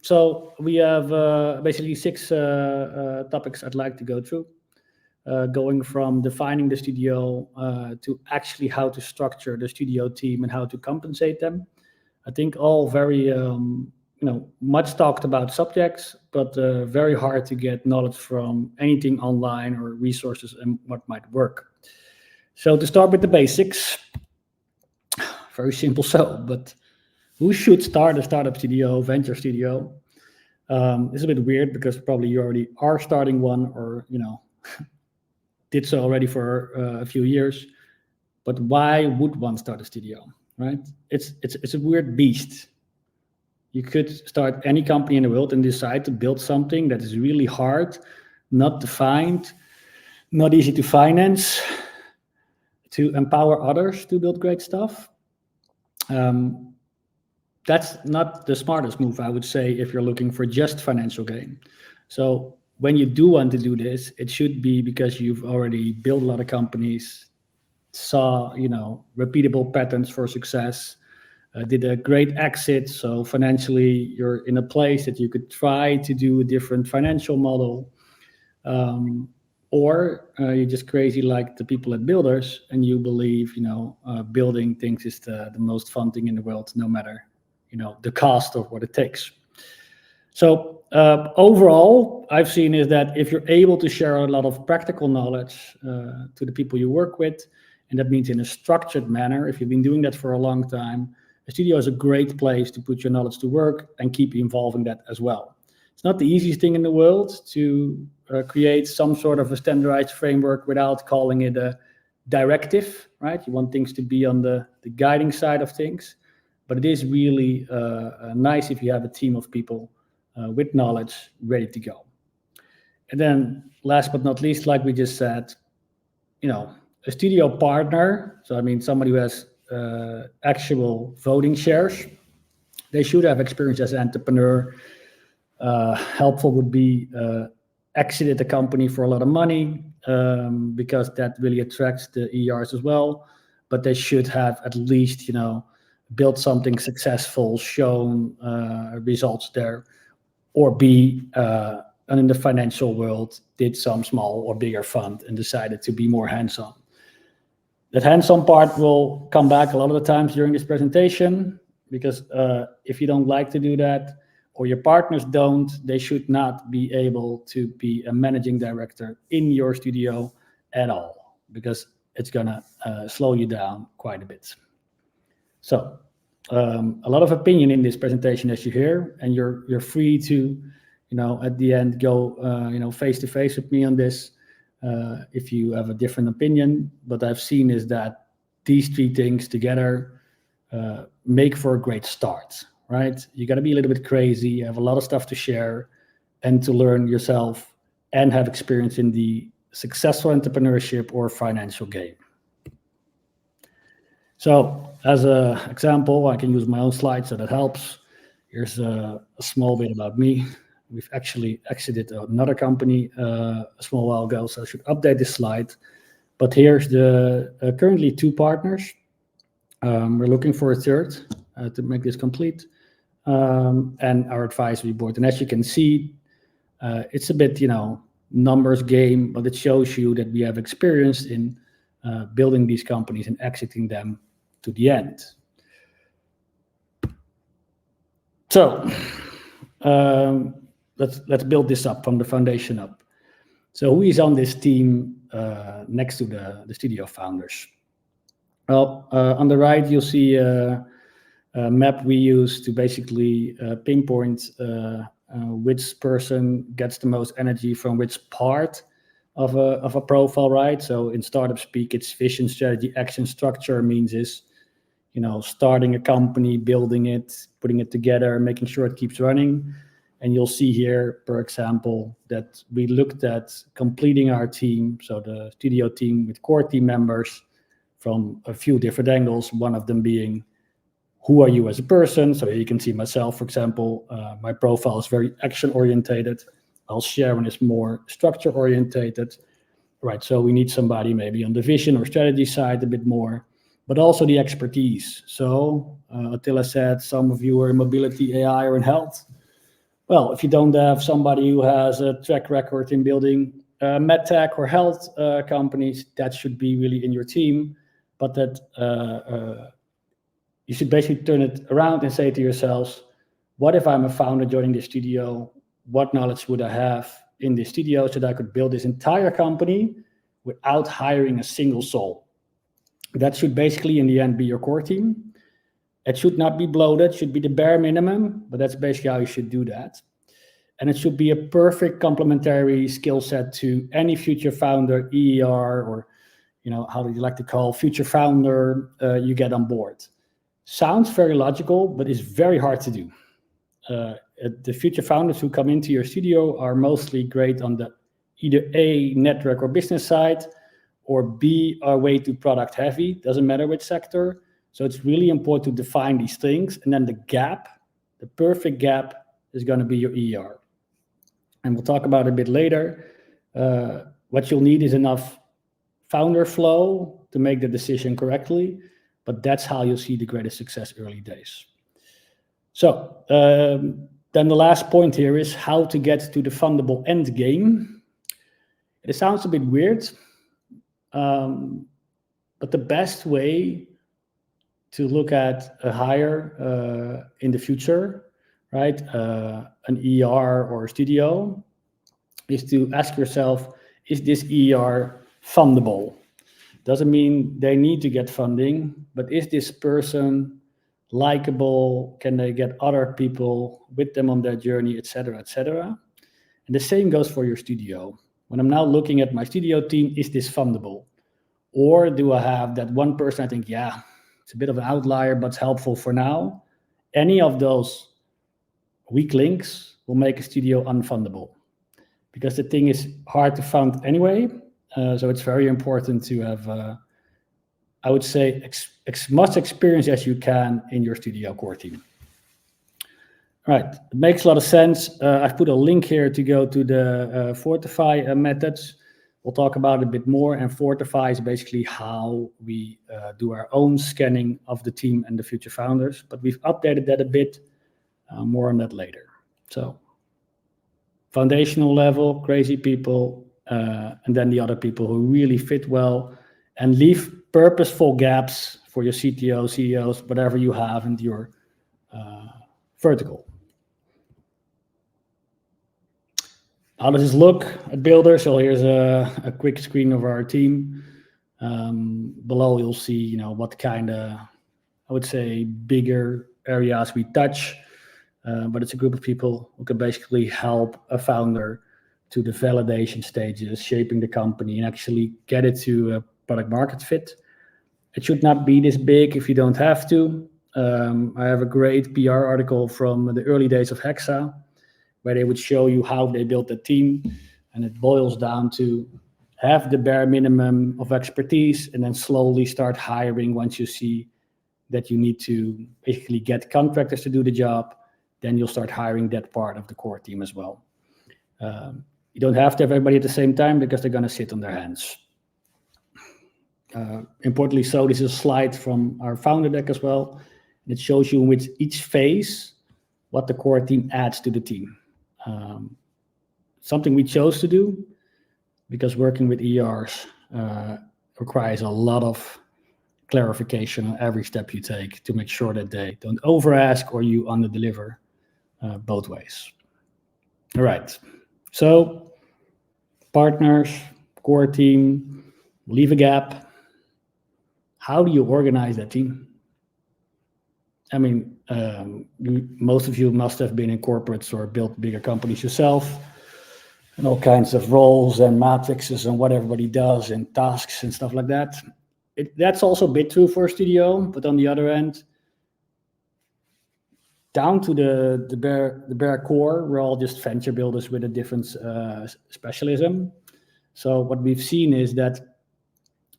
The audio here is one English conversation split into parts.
So we have basically six topics I'd like to go through, going from defining the studio to actually how to structure the studio team and how to compensate them. I think all very much talked about subjects, but very hard to get knowledge from anything online or resources and what might work. So to start with the basics, very simple but who should start a startup studio, venture studio? It's a bit weird because probably you already are starting one or, did so already for a few years. But why would one start a studio, right? It's a weird beast. You could start any company in the world and decide to build something that is really hard, not defined, not easy to finance, to empower others to build great stuff. That's not the smartest move, I would say, if you're looking for just financial gain. So when you do want to do this, it should be because you've already built a lot of companies, saw, repeatable patterns for success, did a great exit. So financially, you're in a place that you could try to do a different financial model. Or you're just crazy like the people at Builders and you believe, building things is the most fun thing in the world, no matter, the cost of what it takes. So overall, I've seen is that if you're able to share a lot of practical knowledge to the people you work with, and that means in a structured manner, if you've been doing that for a long time, a studio is a great place to put your knowledge to work and keep evolving that as well. It's not the easiest thing in the world to create some sort of a standardized framework without calling it a directive, right? You want things to be on the guiding side of things, but it is really nice if you have a team of people with knowledge ready to go. And then last but not least, like we just said, a studio partner, so I mean somebody who has actual voting shares, they should have experience as an entrepreneur. Helpful would be exited the company for a lot of money because that really attracts the ERs as well. But they should have at least, built something successful, shown results there, or be and in the financial world did some small or bigger fund and decided to be more hands-on. That hands-on part will come back a lot of the times during this presentation because if you don't like to do that, or your partners don't, they should not be able to be a managing director in your studio at all, because it's gonna slow you down quite a bit. So a lot of opinion in this presentation, as you hear, and you're free to, at the end go, face to face with me on this if you have a different opinion. What I've seen is that these three things together make for a great start. Right? You got to be a little bit crazy, you have a lot of stuff to share and to learn yourself and have experience in the successful entrepreneurship or financial game. So as an example, I can use my own slides, so that helps. Here's a small bit about me. We've actually exited another company a small while ago, so I should update this slide. But here's the currently 2 partners. We're looking for a third to make this complete. And our advisory board. And as you can see, it's a bit, numbers game, but it shows you that we have experience in building these companies and exiting them to the end. So let's build this up from the foundation up. So who is on this team next to the studio founders? Well, on the right, you'll see map we use to basically pinpoint which person gets the most energy from which part of a profile, right? So in startup speak, it's vision, strategy, action, structure means is, starting a company, building it, putting it together, making sure it keeps running. And you'll see here, for example, that we looked at completing our team, so the studio team with core team members from a few different angles, one of them being who are you as a person? So here you can see myself, for example, my profile is very action-orientated. I'll share when it's more structure-orientated, right? So we need somebody maybe on the vision or strategy side a bit more, but also the expertise. So Attila said some of you are in mobility, AI, or in health. Well, if you don't have somebody who has a track record in building medtech or health companies, that should be really in your team. But that you should basically turn it around and say to yourselves, what if I'm a founder joining the studio? What knowledge would I have in the studio so that I could build this entire company without hiring a single soul? That should basically, in the end, be your core team. It should not be bloated, it should be the bare minimum, but that's basically how you should do that. And it should be a perfect complementary skill set to any future founder, EER, or how do you like to call future founder you get on board. Sounds very logical, but it's very hard to do. The future founders who come into your studio are mostly great on the either A, network or business side, or B, are way too product heavy, doesn't matter which sector. So it's really important to define these things. And then the gap, the perfect gap, is going to be your ER. And we'll talk about it a bit later. What you'll need is enough founder flow to make the decision correctly, but that's how you'll see the greatest success early days. So then the last point here is how to get to the fundable end game. It sounds a bit weird, but the best way to look at a hire in the future, right, an ER or a studio, is to ask yourself, is this ER fundable? Doesn't mean they need to get funding, but is this person likable? Can they get other people with them on their journey, etc., etc.? And the same goes for your studio. When I'm now looking at my studio team, is this fundable? Or do I have that one person I think, yeah, it's a bit of an outlier, but it's helpful for now? Any of those weak links will make a studio unfundable, because the thing is hard to fund anyway. So it's very important to have, I would say, as much experience as you can in your studio core team. All right, it makes a lot of sense. I've put a link here to go to the Fortify methods. We'll talk about it a bit more, and Fortify is basically how we do our own scanning of the team and the future founders, but we've updated that a bit, more on that later. So foundational level, crazy people, and then the other people who really fit well, and leave purposeful gaps for your CTO, CEOs, whatever you have in your vertical. How does this look at Builder? So here's a quick screen of our team. Below you'll see, what kind of, I would say, bigger areas we touch. But it's a group of people who can basically help a founder to the validation stages, shaping the company, and actually get it to a product market fit. It should not be this big if you don't have to. I have a great PR article from the early days of Hexa, where they would show you how they built the team, and it boils down to have the bare minimum of expertise and then slowly start hiring once you see that you need to basically get contractors to do the job. Then you'll start hiring that part of the core team as well. You don't have to have everybody at the same time because they're going to sit on their hands. Importantly, so this is a slide from our founder deck as well. And it shows you with each phase what the core team adds to the team. Something we chose to do because working with ERs requires a lot of clarification on every step you take to make sure that they don't over ask or you under deliver, both ways. All right, so partners, core team, leave a gap. How do you organize that team? I mean, most of you must have been in corporates or built bigger companies yourself, and all kinds of roles and matrices and what everybody does and tasks and stuff like that. That's also a bit true for a studio, but on the other end, down to the bare core, we're all just venture builders with a different specialism. So what we've seen is that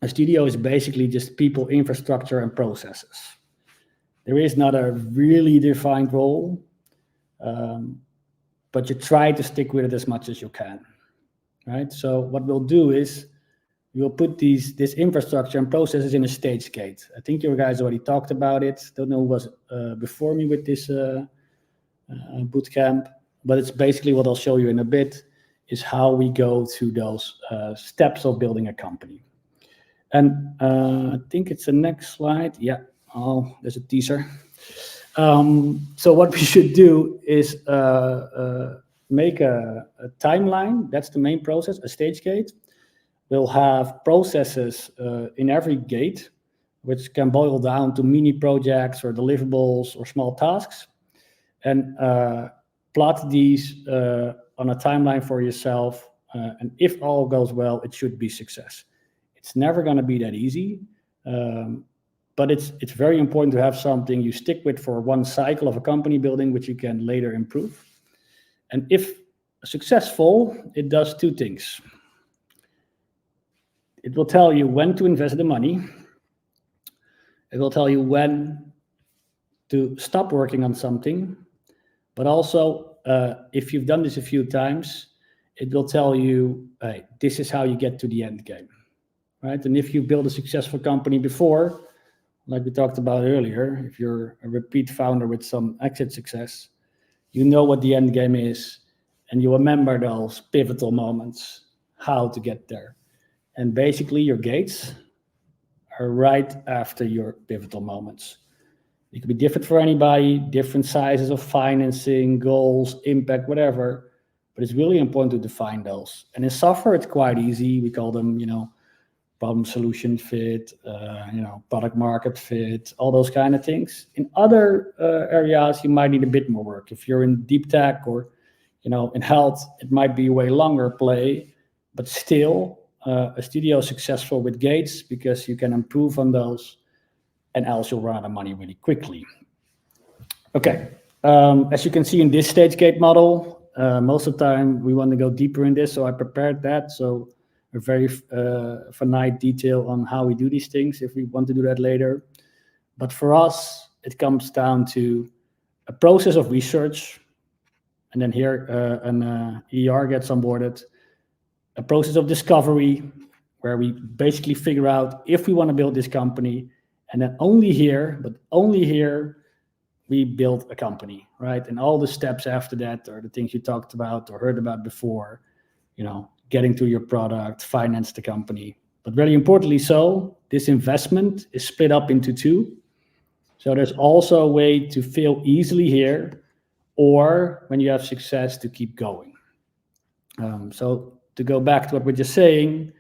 a studio is basically just people, infrastructure, and processes. There is not a really defined role, but you try to stick with it as much as you can, right? So what we'll do is we'll put this infrastructure and processes in a stage gate. I think you guys already talked about it. Don't know who was before me with this bootcamp. but it's basically what I'll show you in a bit is how we go through those steps of building a company. And I think it's the next slide. Yeah, oh, there's a teaser. So what we should do is make a timeline. That's the main process, a stage gate. We'll have processes in every gate, which can boil down to mini projects or deliverables or small tasks. And plot these on a timeline for yourself. And if all goes well, it should be success. It's never going to be that easy. But it's very important to have something you stick with for one cycle of a company building, which you can later improve. And if successful, it does two things. It will tell you when to invest the money. It will tell you when to stop working on something. But also, if you've done this a few times, it will tell you, hey, this is how you get to the end game, right? And if you build a successful company before, like we talked about earlier, if you're a repeat founder with some exit success, you know what the end game is, and you remember those pivotal moments, how to get there. And basically, your gates are right after your pivotal moments. It could be different for anybody, different sizes of financing, goals, impact, whatever. But it's really important to define those. And in software, it's quite easy. We call them, problem solution fit, product market fit, all those kind of things. In other areas, you might need a bit more work. If you're in deep tech or, in health, it might be a way longer play. But still, a studio is successful with gates because you can improve on those, and else you'll run out of money really quickly. Okay, as you can see in this stage gate model, most of the time we want to go deeper in this, so I prepared that. So a very finite detail on how we do these things if we want to do that later. But for us, it comes down to a process of research, and then here an ER gets onboarded, a process of discovery, where we basically figure out if we want to build this company, and then only here, but only here, we build a company, right? And all the steps after that are the things you talked about or heard about before, getting to your product, finance the company. But very importantly so, this investment is split up into two. So there's also a way to fail easily here, or when you have success, to keep going. So to go back to what we're just saying,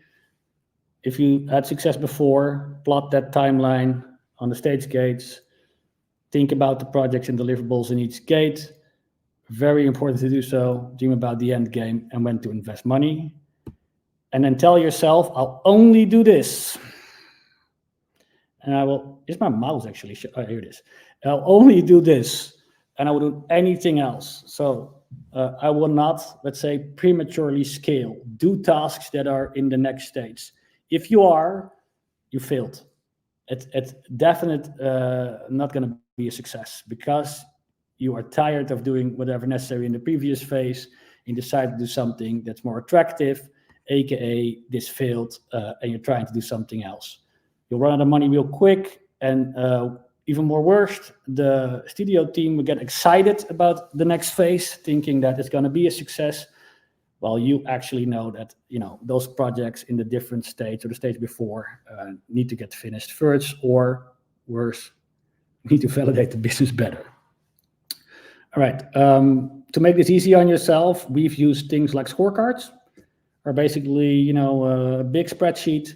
if you had success before, plot that timeline on the stage gates, think about the projects and deliverables in each gate. Very important to do so. Dream about the end game and when to invest money. And then tell yourself, I'll only do this. And I will, is my mouse actually, oh, here it is. I'll only do this, and I will do anything else. So I will not, let's say, prematurely scale. Do tasks that are in the next stage. If you are, you failed. It's definitely not going to be a success because you are tired of doing whatever necessary in the previous phase and decide to do something that's more attractive, aka this failed, and you're trying to do something else. You'll run out of money real quick, and even more worse, the studio team will get excited about the next phase, thinking that it's going to be a success, while you actually know that those projects in the different stage or the stage before need to get finished first, or worse, need to validate the business better. All right, to make this easy on yourself, we've used things like scorecards, or basically a big spreadsheet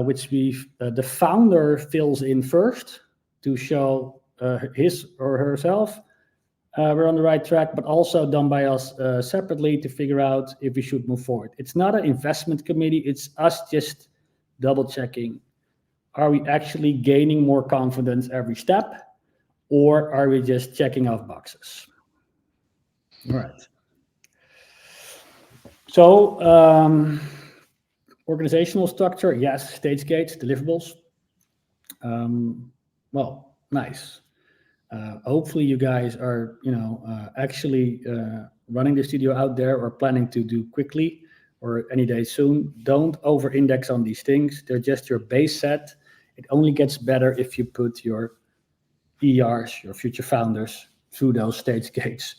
which the founder fills in first to show his or herself we're on the right track, but also done by us separately to figure out if we should move forward. It's not an investment committee, it's us just double checking. Are we actually gaining more confidence every step, or are we just checking off boxes? All right. So organizational structure, yes, stage gates, deliverables. Well, nice. Hopefully you guys are, actually running the studio out there or planning to do quickly or any day soon. Don't over-index on these things. They're just your base set. It only gets better if you put your ERs, your future founders, through those stage gates.